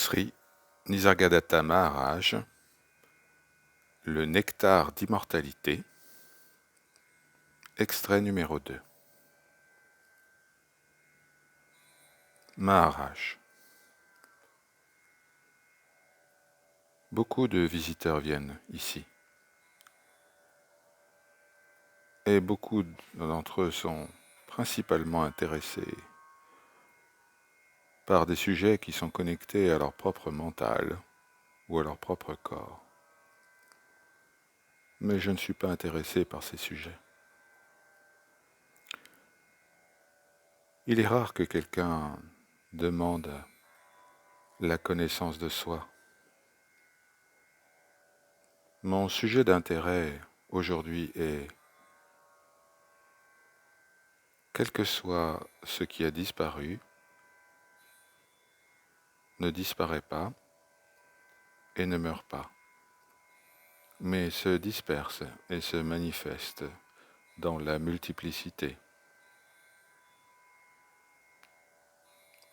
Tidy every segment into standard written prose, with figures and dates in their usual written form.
Sri Nisargadatta Maharaj, le nectar d'immortalité, extrait numéro 2. Maharaj. Beaucoup de visiteurs viennent ici. Et beaucoup d'entre eux sont principalement intéressés par des sujets qui sont connectés à leur propre mental ou à leur propre corps. Mais je ne suis pas intéressé par ces sujets. Il est rare que quelqu'un demande la connaissance de soi. Mon sujet d'intérêt aujourd'hui est, quel que soit ce qui a disparu, ne disparaît pas et ne meurt pas, mais se disperse et se manifeste dans la multiplicité.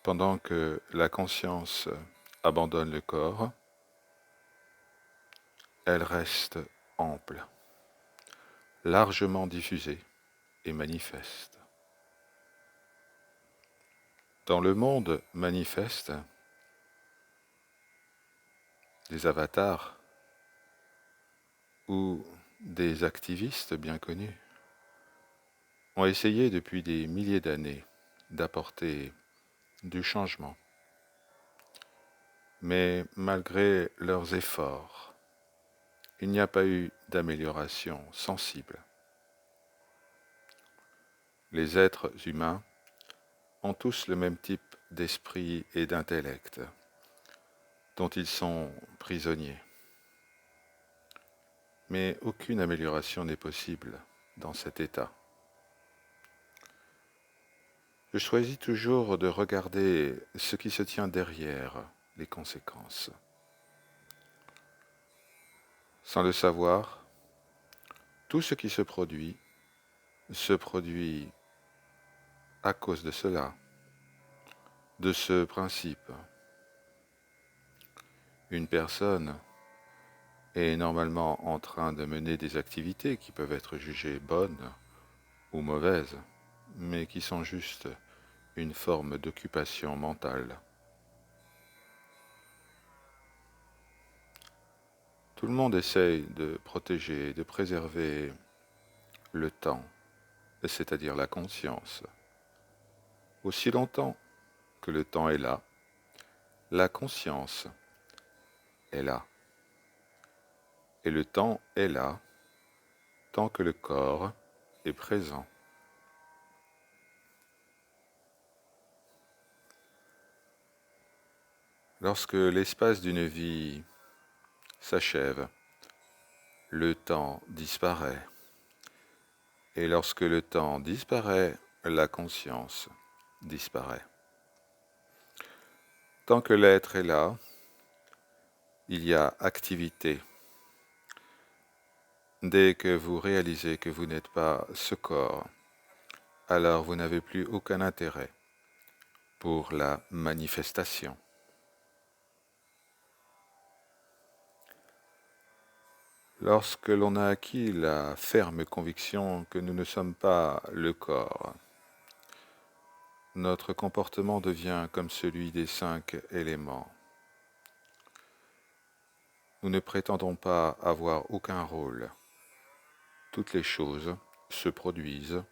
Pendant que la conscience abandonne le corps, elle reste ample, largement diffusée et manifeste. Dans le monde manifeste, des avatars ou des activistes bien connus ont essayé depuis des milliers d'années d'apporter du changement. Mais malgré leurs efforts, il n'y a pas eu d'amélioration sensible. Les êtres humains ont tous le même type d'esprit et d'intellect, dont ils sont prisonniers. Mais aucune amélioration n'est possible dans cet état. Je choisis toujours de regarder ce qui se tient derrière les conséquences. Sans le savoir, tout ce qui se produit à cause de cela, de ce principe. Une personne est normalement en train de mener des activités qui peuvent être jugées bonnes ou mauvaises, mais qui sont juste une forme d'occupation mentale. Tout le monde essaye de protéger, de préserver le temps, c'est-à-dire la conscience. Aussi longtemps que le temps est là, la conscience est là. Et le temps est là tant que le corps est présent. Lorsque l'espace d'une vie s'achève, le temps disparaît. Et lorsque le temps disparaît, la conscience disparaît. Tant que l'être est là, il y a activité. Dès que vous réalisez que vous n'êtes pas ce corps, alors vous n'avez plus aucun intérêt pour la manifestation. Lorsque l'on a acquis la ferme conviction que nous ne sommes pas le corps, notre comportement devient comme celui des 5 éléments. Nous ne prétendons pas avoir aucun rôle. Toutes les choses se produisent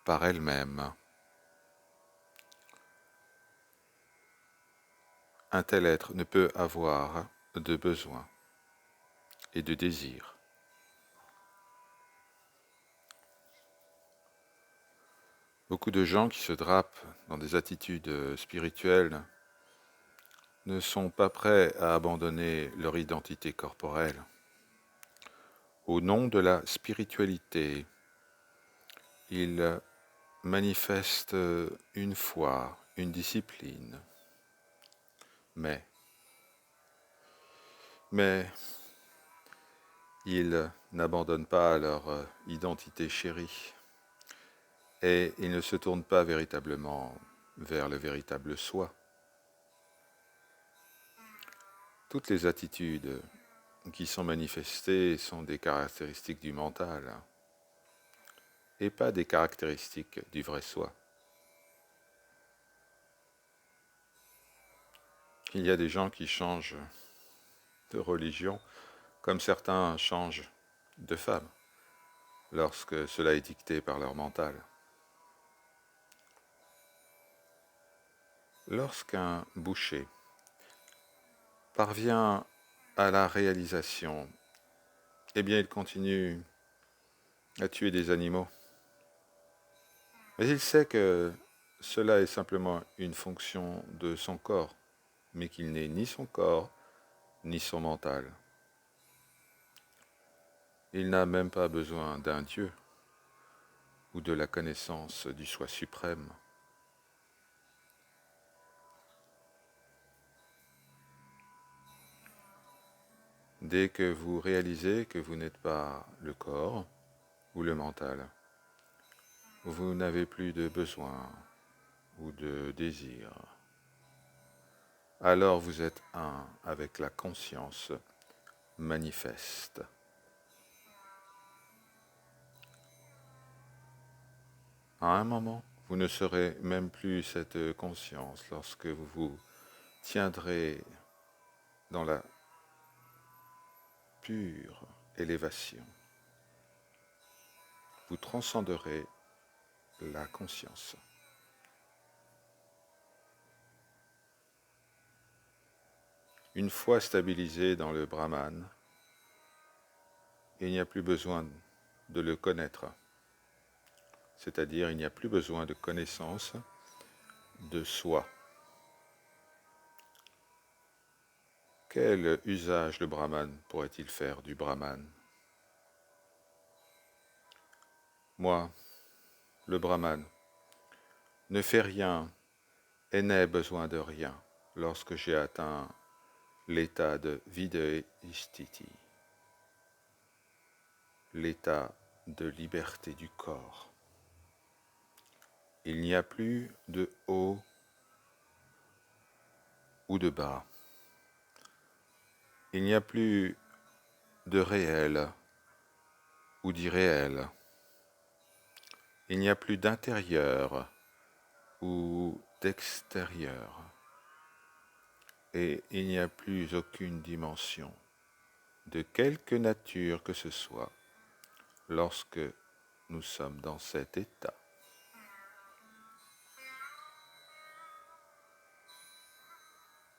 par elles-mêmes. Un tel être ne peut avoir de besoin et de désir. Beaucoup de gens qui se drapent dans des attitudes spirituelles ne sont pas prêts à abandonner leur identité corporelle. Au nom de la spiritualité, ils manifestent une foi, une discipline. Mais ils n'abandonnent pas leur identité chérie et ils ne se tournent pas véritablement vers le véritable soi. Toutes les attitudes qui sont manifestées sont des caractéristiques du mental et pas des caractéristiques du vrai soi. Il y a des gens qui changent de religion comme certains changent de femme lorsque cela est dicté par leur mental. Lorsqu'un boucher parvient à la réalisation, eh bien il continue à tuer des animaux. Mais il sait que cela est simplement une fonction de son corps, mais qu'il n'est ni son corps, ni son mental. Il n'a même pas besoin d'un Dieu ou de la connaissance du soi suprême. Dès que vous réalisez que vous n'êtes pas le corps ou le mental, vous n'avez plus de besoin ou de désir. Alors vous êtes un avec la conscience manifeste. À un moment, vous ne serez même plus cette conscience lorsque vous vous tiendrez dans la pure élévation. Vous transcenderez la conscience. Une fois stabilisé dans le Brahman, il n'y a plus besoin de le connaître. C'est-à-dire, il n'y a plus besoin de connaissance de soi. Quel usage le Brahman pourrait-il faire du Brahman? Moi, le Brahman, ne fais rien et n'ai besoin de rien lorsque j'ai atteint l'état de vidéistiti, l'état de liberté du corps. Il n'y a plus de haut ou de bas. Il n'y a plus de réel ou d'irréel. Il n'y a plus d'intérieur ou d'extérieur. Et il n'y a plus aucune dimension, de quelque nature que ce soit, lorsque nous sommes dans cet état.